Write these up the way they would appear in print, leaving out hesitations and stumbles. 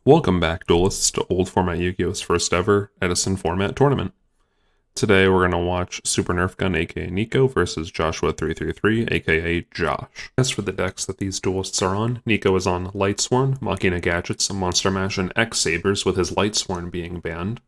Welcome back, duelists, to Old Format Yu-Gi-Oh's first ever Edison format tournament. Today we're going to watch Super Nerf Gun aka Niko versus Joshua333 aka Josh. As for the decks that these duelists are on, Niko is on Lightsworn, Machina Gadgets, Monster Mash, and X-Sabers, with his Lightsworn being banned.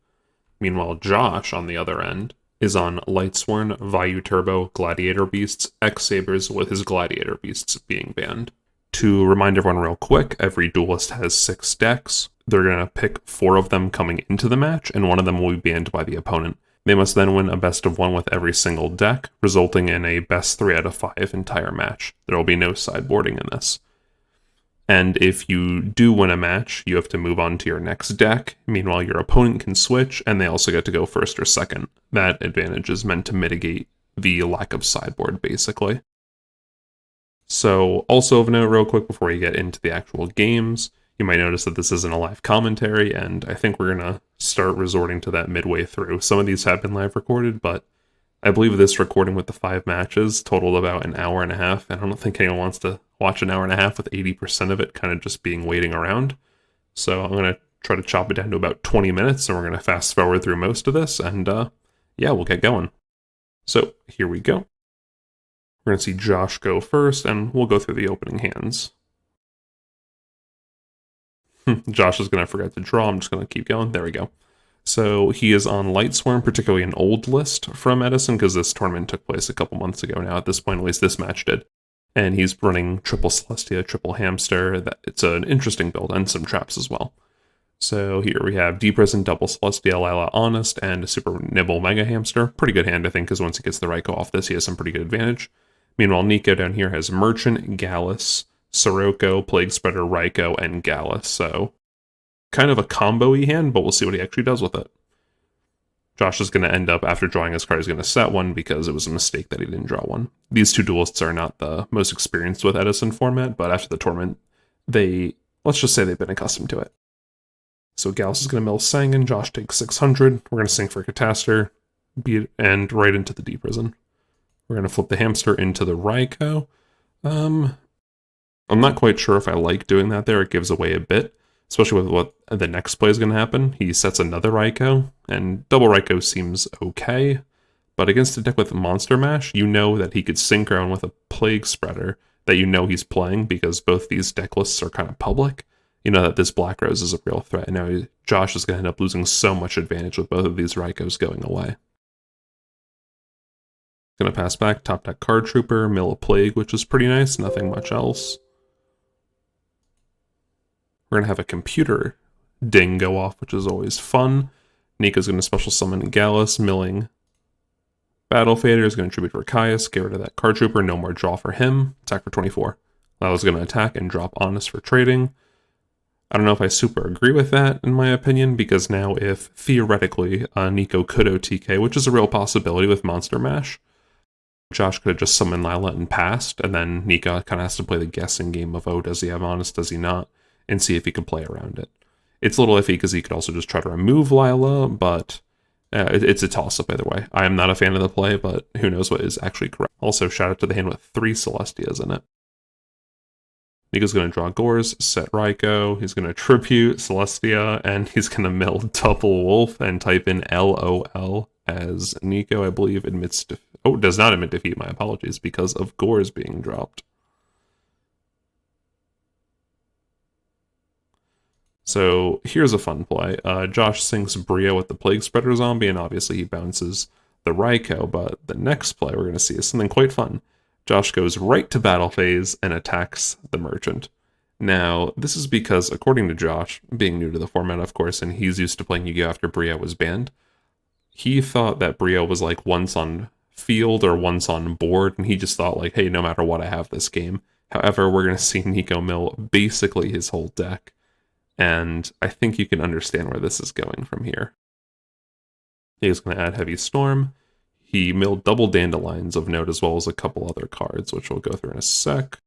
Meanwhile, Josh, on the other end, is on Lightsworn, Vayu Turbo, Gladiator Beasts, X-Sabers, with his Gladiator Beasts being banned. To remind everyone real quick, every duelist has 6 decks. They're going to pick 4 of them coming into the match, and 1 of them will be banned by the opponent. They must then win a best of 1 with every single deck, resulting in a best 3 out of 5 entire match. There will be no sideboarding in this. And if you do win a match, you have to move on to your next deck. Meanwhile, your opponent can switch, and they also get to go first or second. That advantage is meant to mitigate the lack of sideboard, basically. So, also of note real quick before you get into the actual games, you might notice that this isn't a live commentary, and I think we're going to start resorting to that midway through. Some of these have been live recorded, but I believe this recording with the 5 matches totaled about an hour and a half, and I don't think anyone wants to watch an hour and a half with 80% of it kind of just being waiting around. So I'm going to try to chop it down to about 20 minutes, and we're going to fast forward through most of this, and yeah, we'll get going. So, here we go. We're going to see Josh go first, and we'll go through the opening hands. Josh is going to forget to draw. I'm just going to keep going. There we go. So he is on Lightsworn, particularly an old list from Edison, because this tournament took place a couple months ago now. At this point, at least this match did. And he's running triple Celestia, triple Hamster. It's an interesting build, and some traps as well. So here we have Deep Prison, double Celestia, Lila Honest, and a Super Nibble Mega Hamster. Pretty good hand, I think, because once he gets the Raikou off this, he has some pretty good advantage. Meanwhile, Niko down here has Merchant, Gallus, Sirocco, Plague Spreader, Raikou, and Gallus. So, kind of a combo-y hand, but we'll see what he actually does with it. Josh is going to end up, after drawing his card, he's going to set one because it was a mistake that he didn't draw one. These two duelists are not the most experienced with Edison format, but after the tournament, let's just say they've been accustomed to it. So Gallus is going to mill Sangan, Josh takes 600, we're going to sink for Catastor, and right into the Deep Prison. We're going to flip the Hamster into the Raikou. I'm not quite sure if I like doing that there. It gives away a bit, especially with what the next play is going to happen. He sets another Raikou, and double Raikou seems okay, but against a deck with Monster Mash, you know that he could synchro with a Plague Spreader that you know he's playing, because both these deck lists are kind of public. You know that this Black Rose is a real threat, and now Josh is going to end up losing so much advantage with both of these Raikous going away. Going to pass back, top deck Card Trooper, mill a Plague, which is pretty nice, nothing much else. We're going to have a computer ding go off, which is always fun. Niko's going to special summon Gallus, milling Battle Fader, is going to tribute Rakaius, get rid of that Card Trooper, no more draw for him, attack for 24. Lila's going to attack and drop Honest for trading. I don't know if I super agree with that, in my opinion, because now if, theoretically, Niko could OTK, which is a real possibility with Monster Mash, Josh could have just summoned Lila and passed, and then Niko kind of has to play the guessing game of, oh, does he have Honest, does he not, and see if he can play around it. It's a little iffy because he could also just try to remove Lila, but it's a toss-up either way. I am not a fan of the play, but who knows what is actually correct. Also, shout out to the hand with 3 Celestias in it. Niko's going to draw Gores, set Raikou, he's going to tribute Celestia, and he's going to mill double Wolf and type in LOL as Niko, I believe, admits to... Oh, does not admit defeat, my apologies, because of Gores being dropped. So here's a fun play. Josh sinks Brio with the Plague Spreader Zombie, and obviously he bounces the Raikou, but the next play we're going to see is something quite fun. Josh goes right to battle phase and attacks the Merchant. Now, this is because, according to Josh, being new to the format, of course, and he's used to playing Yu-Gi-Oh! After Brio was banned, he thought that Brio was like once on field or once on board, and he just thought like, hey, no matter what, I have this game. However, we're going to see Niko mill basically his whole deck, and I think you can understand where this is going from here. He's going to add Heavy Storm. He milled double Dandelions of note, as well as a couple other cards, which we'll go through in a sec.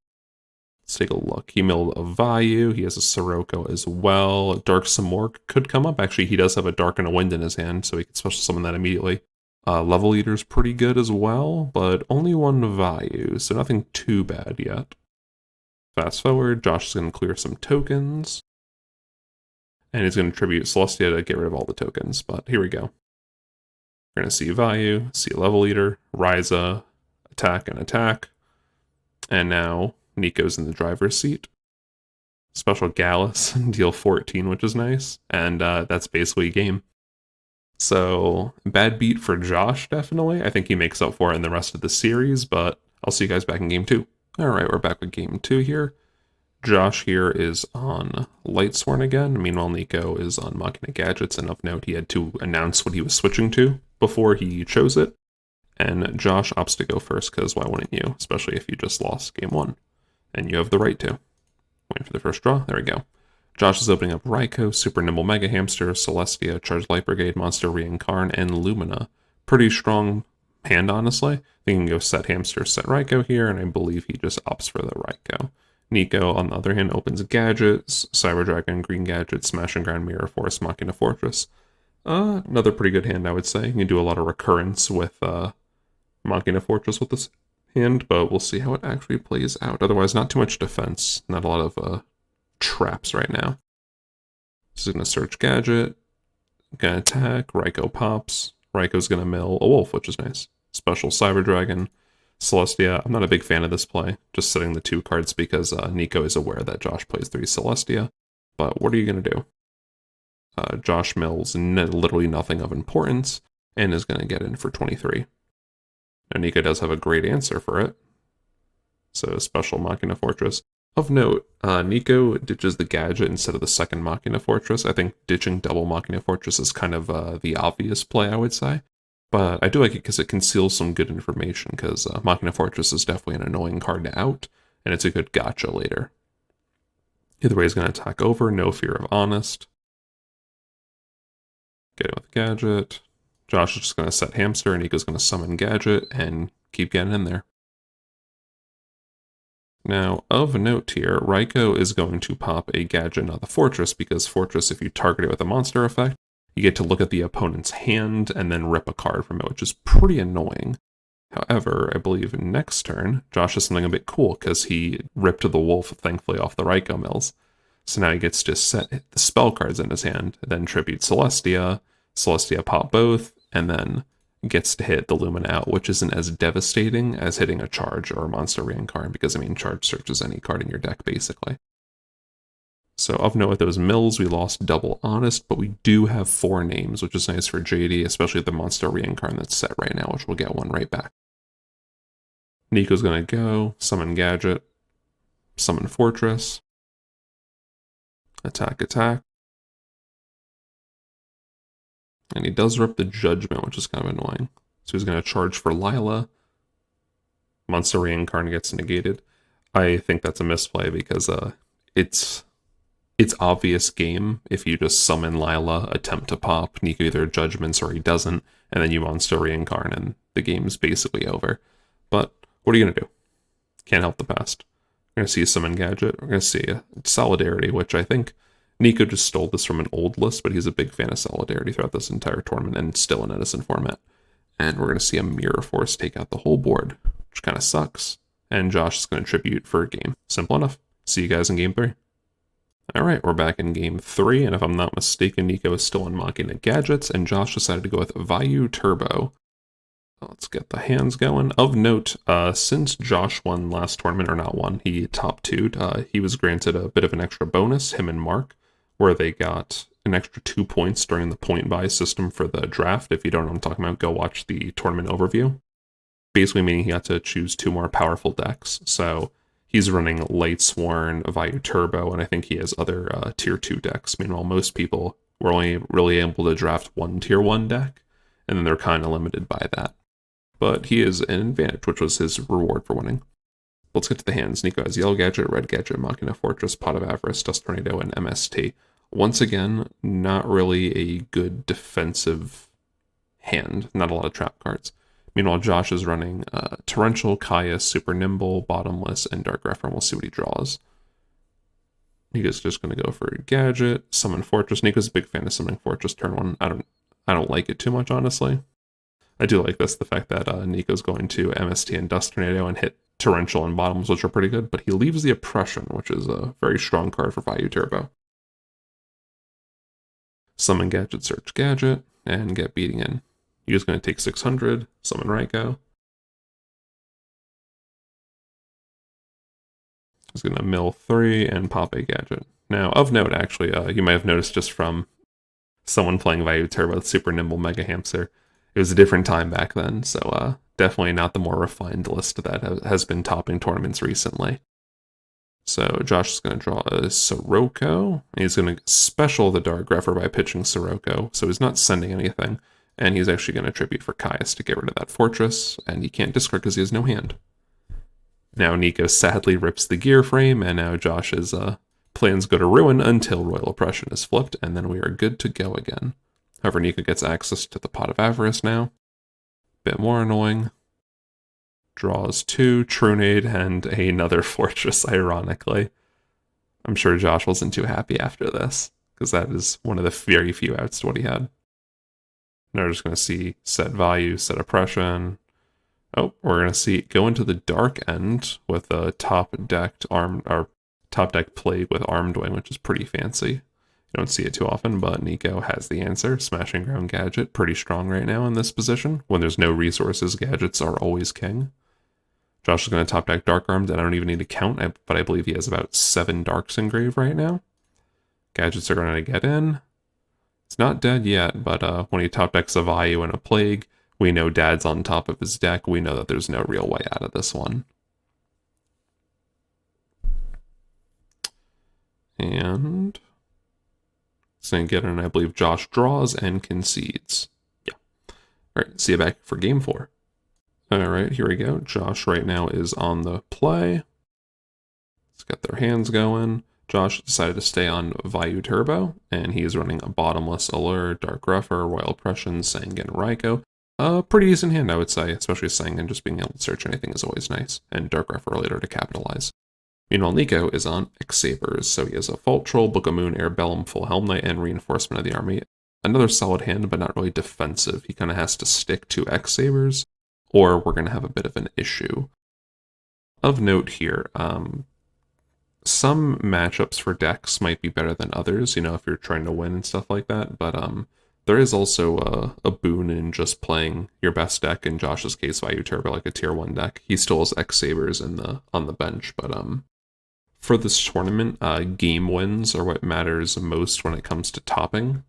Let's take a look. He milled a Vayu. He has a Sirocco as well. Dark Samorc could come up. Actually, he does have a Dark and a Wind in his hand, so he can special summon that immediately. Level Eater's pretty good as well, but only 1 Vayu, so nothing too bad yet. Fast forward, Josh is going to clear some tokens. And he's going to tribute Celestia to get rid of all the tokens, but here we go. We're going to see value, see level leader, Ryza, attack and attack. And now Niko's in the driver's seat. Special Gallus, deal 14, which is nice. And that's basically game. So, bad beat for Josh, definitely. I think he makes up for it in the rest of the series, but I'll see you guys back in game 2. Alright, we're back with game 2 here. Josh here is on Lightsworn again. Meanwhile, Niko is on Machina Gadgets, and of note, he had to announce what he was switching to before he chose it. And Josh opts to go first, because why wouldn't you? Especially if you just lost game 1. And you have the right to. Waiting for the first draw. There we go. Josh is opening up Raikou, Super Nimble Mega Hamster, Celestia, Charged Light Brigade, Monster Reincarn, and Lumina. Pretty strong hand, honestly. They can go set Hamster, set Raikou here, and I believe he just opts for the Raikou. Niko, on the other hand, opens Gadgets, Cyber Dragon, Green Gadget, Smash and Grind, Mirror Force, Machina Fortress. Another pretty good hand, I would say. You can do a lot of recurrence with Machina Fortress with this hand, but we'll see how it actually plays out. Otherwise, not too much defense, not a lot of traps right now. This is going to search Gadget, gonna attack, Raikou pops, Raikou's going to mill a wolf, which is nice. Special Cyber Dragon, Celestia. I'm not a big fan of this play, just setting the 2 cards because Niko is aware that Josh plays 3 Celestia, but what are you going to do? Josh mills literally nothing of importance and is going to get in for 23. And Niko does have a great answer for it. So special Machina Fortress. Of note, Niko ditches the Gadget instead of the second Machina Fortress. I think ditching double Machina Fortress is kind of the obvious play, I would say. But I do like it because it conceals some good information, because Machina Fortress is definitely an annoying card to out, and it's a good gotcha later. Either way, he's going to attack over, no fear of honest. Get it with Gadget. Josh is just going to set Hamster, and Niko's going to summon Gadget and keep getting in there. Now, of note here, Raikou is going to pop a Gadget, not the Fortress, because Fortress, if you target it with a monster effect, you get to look at the opponent's hand and then rip a card from it, which is pretty annoying. However, I believe next turn, Josh has something a bit cool, because he ripped the wolf, thankfully, off the Raikou mills. So now he gets to set the spell cards in his hand, then tribute Celestia, Celestia pop both, and then gets to hit the Lumina out, which isn't as devastating as hitting a Charge or a Monster Reincarn, because, I mean, Charge searches any card in your deck, basically. So, of note with those mills, we lost double Honest, but we do have 4 names, which is nice for JD, especially the Monster Reincarn that's set right now, which we'll get one right back. Niko's going to go, summon Gadget, summon Fortress, attack, attack. And he does rip the Judgment, which is kind of annoying. So he's going to charge for Lila. Monster Reincarn gets negated. I think that's a misplay because it's obvious game if you just summon Lila, attempt to pop, Niko either judgments or he doesn't, and then you Monster Reincarn and the game's basically over. But what are you going to do? Can't help the past. We're going to see a summon Gadget. We're going to see a Solidarity, which I think Niko just stole this from an old list, but he's a big fan of Solidarity throughout this entire tournament and still in Edison format. And we're going to see a Mirror Force take out the whole board, which kind of sucks. And Josh is going to tribute for a game. Simple enough. See you guys in game 3. Alright, we're back in game 3, and if I'm not mistaken, Niko is still unlocking the Gadgets, and Josh decided to go with Vayu Turbo. Let's get the hands going. Of note, since Josh won last tournament, or not won, he top 2'd, he was granted a bit of an extra bonus, him and Mark, where they got an extra 2 points during the point buy system for the draft. If you don't know what I'm talking about, go watch the tournament overview. Basically meaning he had to choose 2 more powerful decks. So he's running Lightsworn, Vayu Turbo, and I think he has other tier 2 decks. Meanwhile, most people were only really able to draft 1 tier 1 deck, and then they're kind of limited by that. But he is an advantage, which was his reward for winning. Let's get to the hands. Niko has Yellow Gadget, Red Gadget, Machina Fortress, Pot of Avarice, Dust Tornado, and MST. Once again, not really a good defensive hand. Not a lot of trap cards. Meanwhile, Josh is running Torrential, Kaya, Super Nimble, Bottomless, and Dark Reference. We'll see what he draws. Niko's just going to go for Gadget, Summon Fortress. Niko's a big fan of Summoning Fortress turn 1. I don't like it too much, honestly. I do like this, the fact that Niko's going to MST and Dust Tornado and hit Torrential and Bottoms, which are pretty good, but he leaves the Oppression, which is a very strong card for Vayu Turbo. Summon Gadget, search Gadget, and get beating in. Yu's going to take 600, summon Raikou. He's going to mill 3 and pop a Gadget. Now, of note, actually, you might have noticed just from someone playing Vayu Turbo with Super Nimble Mega Hamster, it was a different time back then, so definitely not the more refined list that has been topping tournaments recently. So Josh is going to draw a Sirocco. He's going to special the Dark Grepher by pitching Sirocco, so he's not sending anything. And he's actually going to tribute for Caius to get rid of that fortress, and he can't discard because he has no hand. Now Niko sadly rips the gear frame, and now Josh's plans go to ruin until Royal Oppression is flipped, and then we are good to go again. However, Niko gets access to the Pot of Avarice now. Bit more annoying. Draws 2, Trunade, and another fortress, ironically. I'm sure Josh wasn't too happy after this, because that is one of the very few outs to what he had. Now we're just going to see set value, set oppression. Oh, we're going to see go into the dark end with a top deck plague with Armed Wing, which is pretty fancy. You don't see it too often, but Niko has the answer. Smashing Ground Gadget, pretty strong right now in this position. When there's no resources, gadgets are always king. Josh is going to top deck Dark Armed, and I don't even need to count, but I believe he has about 7 Darks in grave right now. Gadgets are going to get in. It's not dead yet, but when he top decks a Vayu and a Plague, we know Dad's on top of his deck. We know that there's no real way out of this one. And it's going to get in, I believe Josh draws and concedes. Yeah. All right, see you back for game 4. All right, here we go. Josh right now is on the play. Let's get their hands going. Josh decided to stay on Vayu Turbo, and he is running a Bottomless Allure, Dark Grepher, Royal Oppression, Sangan, Raikou. A pretty decent hand, I would say, especially Sangan. Just being able to search anything is always nice, and Dark Grepher later to capitalize. Meanwhile, Niko is on X-Sabers, so he has a Fault Troll, Book of Moon, Air Bellum, Full Helm Knight, and Reinforcement of the Army. Another solid hand, but not really defensive. He kind of has to stick to X-Sabers, or we're going to have a bit of an issue. Of note here, some matchups for decks might be better than others, you know, if you're trying to win and stuff like that, but there is also a boon in just playing your best deck, in Josh's case, Vayu Turbo, like a tier 1 deck. He still has X-Sabers on the bench, but for this tournament, game wins are what matters most when it comes to topping.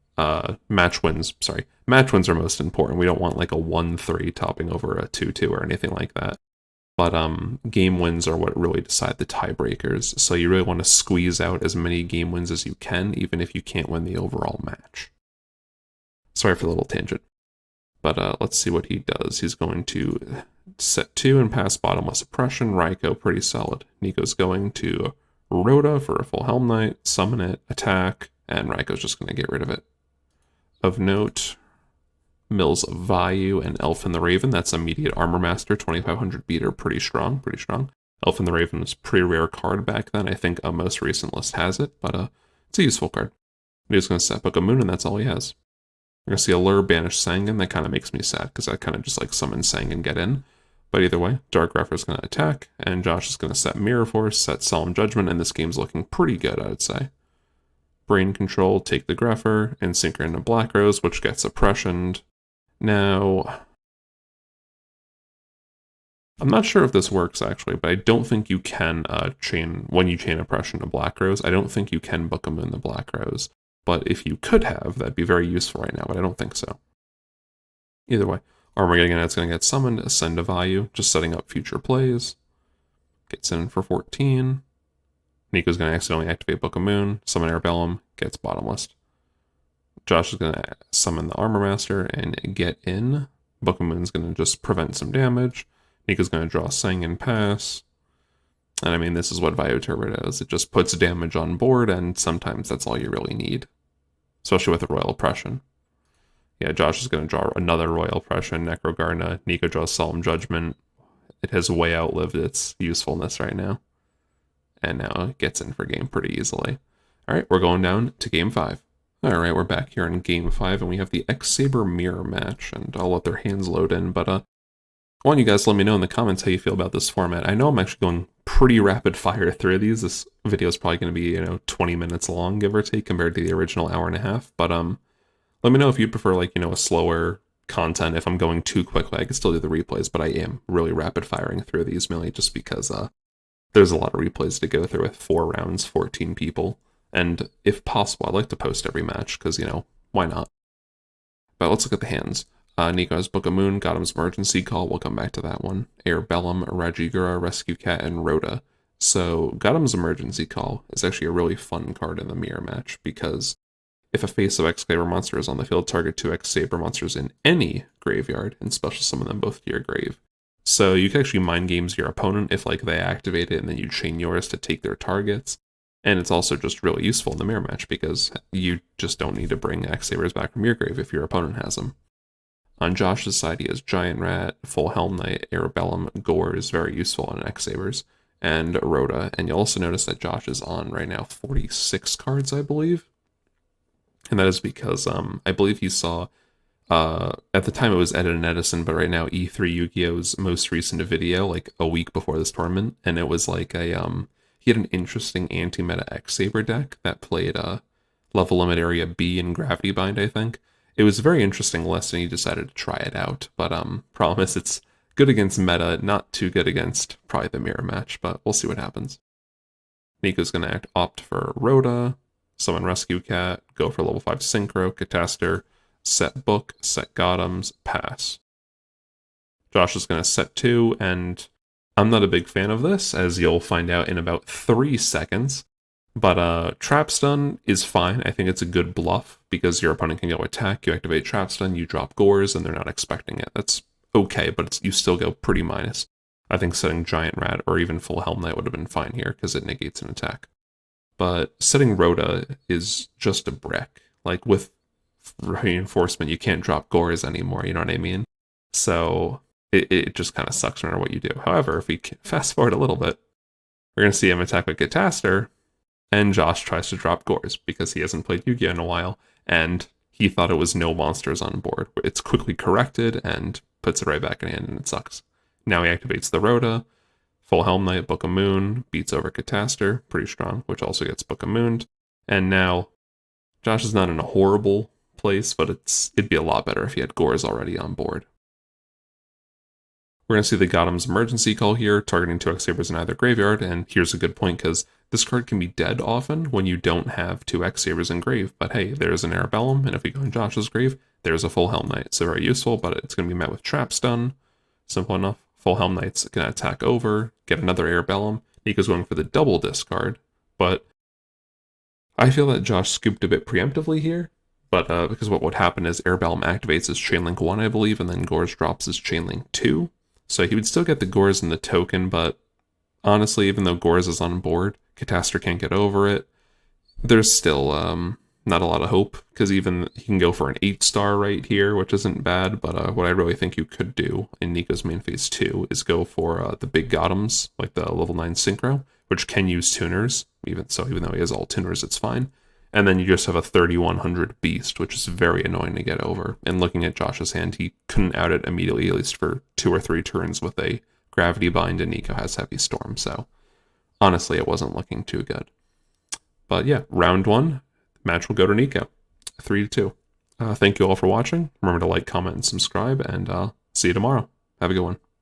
Match wins are most important. We don't want like a 1-3 topping over a 2-2 or anything like that. But game wins are what really decide the tiebreakers. So you really want to squeeze out as many game wins as you can, even if you can't win the overall match. Sorry for the little tangent. But let's see what he does. He's going to set 2 and pass Bottomless Oppression. Raikou, pretty solid. Niko's going to Rhoda for a Full Helm Knight, summon it, attack, and Raikou's just going to get rid of it. Of note, mills of Vayu and Elf and the Raven. That's immediate Armor Master, 2500 beater, pretty strong. Elf and the Raven was a pretty rare card back then. I think a most recent list has it, but it's a useful card. He's going to set Book of Moon, and that's all he has. We're going to see Allure, Banish Sangan. That kind of makes me sad, because I kind of just like summon Sangan, get in. But either way, Dark Grepher is going to attack, and Josh is going to set Mirror Force, set Solemn Judgment, and this game's looking pretty good, I would say. Brain Control, take the Grepher, and sink her into Black Rose, which gets Oppressioned. Now, I'm not sure if this works, actually, but I don't think you can when you chain Oppression to Black Rose, I don't think you can Book of Moon the Black Rose. But if you could have, that'd be very useful right now, but I don't think so. Either way, Armor getting in, it's going to get summoned, Ascend to Vayu, just setting up future plays. Gets in for 14. Niko's going to accidentally activate Book of Moon, summon Air Bellum, gets Bottomless. Josh is going to summon the Armor Master and get in. Book of Moon's going to just prevent some damage. Niko's going to draw Sang and pass. And I mean, this is what Vayu Turbo does. It just puts damage on board, and sometimes that's all you really need. Especially with a Royal Oppression. Yeah, Josh is going to draw another Royal Oppression, Necrogarna. Niko draws Solemn Judgment. It has way outlived its usefulness right now. And now it gets in for game pretty easily. Alright, we're going down to game 5. Alright, we're back here in game 5, and we have the X-Saber Mirror match, and I'll let their hands load in, but I want you guys to let me know in the comments how you feel about this format. I know I'm actually going pretty rapid fire through these. This video is probably going to be, 20 minutes long, give or take, compared to the original hour and a half, but Let me know if you prefer, like, a slower content. If I'm going too quickly, I can still do the replays, but I am really rapid firing through these mainly just because there's a lot of replays to go through with 4 rounds, 14 people. And if possible, I'd like to post every match because, why not? But let's look at the hands. Niko's Book of Moon, Gotham's Emergency Call, we'll come back to that one. Bellum, Rajigura, Rescue Cat, and Rhoda. So Gotham's Emergency Call is actually a really fun card in the mirror match because if a face of X Saber monster is on the field, target 2 X Saber monsters in any graveyard and special summon them both to your grave. So you can actually mind games your opponent if like they activate it and then you chain yours to take their targets. And it's also just really useful in the mirror match because you just don't need to bring X Sabers back from your grave if your opponent has them. On Josh's side, he has Giant Rat, Full Helm Knight, Arabellum, Gore is very useful on X Sabers, and Rhoda. And you'll also notice that Josh is on right now 46 cards, I believe. And that is because I believe he saw, at the time it was Ed and Edison, but right now E3 Yugioh's most recent video, like a week before this tournament, and it was like he had an interesting anti-meta X-Saber deck that played Level Limit Area B and Gravity Bind, I think. It was a very interesting list, and he decided to try it out, but problem is it's good against meta, not too good against probably the mirror match, but we'll see what happens. Niko's going to opt for Rhoda, summon Rescue Cat, go for level 5 Synchro, Cataster, set Book, set Gotham's, pass. Josh is going to set 2, and I'm not a big fan of this, as you'll find out in about 3 seconds. But Trap Stun is fine. I think it's a good bluff, because your opponent can go attack, you activate Trap Stun, you drop Gores, and they're not expecting it. That's okay, but you still go pretty minus. I think setting Giant Rat or even Full Helm Knight would have been fine here, because it negates an attack. But setting Rhoda is just a brick. Like, with reinforcement, you can't drop Gores anymore, you know what I mean? So it just kind of sucks no matter what you do. However, if we fast forward a little bit, we're going to see him attack with Cataster, and Josh tries to drop Gores because he hasn't played Yu-Gi-Oh! In a while, and he thought it was no monsters on board. It's quickly corrected and puts it right back in hand, and it sucks. Now he activates the Rhoda, Full Helm Knight, Book of Moon, beats over Cataster, pretty strong, which also gets Book of Moon. And now, Josh is not in a horrible place, but it'd be a lot better if he had Gores already on board. We're going to see the Gotham's Emergency Call here, targeting 2 X-Sabers in either graveyard, and here's a good point, because this card can be dead often when you don't have 2 X-Sabers in grave, but hey, there's an Arabellum, and if we go in Josh's grave, there's a Full Helm Knight, so very useful, but it's going to be met with Trap Stun. Simple enough. Full Helm Knight's going to attack over, get another Arabellum. Niko's going for the double discard, but I feel that Josh scooped a bit preemptively here, but because what would happen is Arabellum activates his Chainlink 1, I believe, and then Gores drops his Chainlink 2. So he would still get the Gores and the token, but honestly, even though Gores is on board, Cataster can't get over it. There's still not a lot of hope, because even he can go for an 8-star right here, which isn't bad, but what I really think you could do in Niko's main phase 2 is go for the big Gotham's, like the level 9 Synchro, which can use tuners, even though he has all tuners, it's fine. And then you just have a 3100 Beast, which is very annoying to get over. And looking at Josh's hand, he couldn't out it immediately, at least for 2 or 3 turns with a Gravity Bind, and Niko has Heavy Storm, so honestly, it wasn't looking too good. But yeah, round 1, match will go to Niko, 3-2. Thank you all for watching. Remember to like, comment, and subscribe, and see you tomorrow. Have a good one.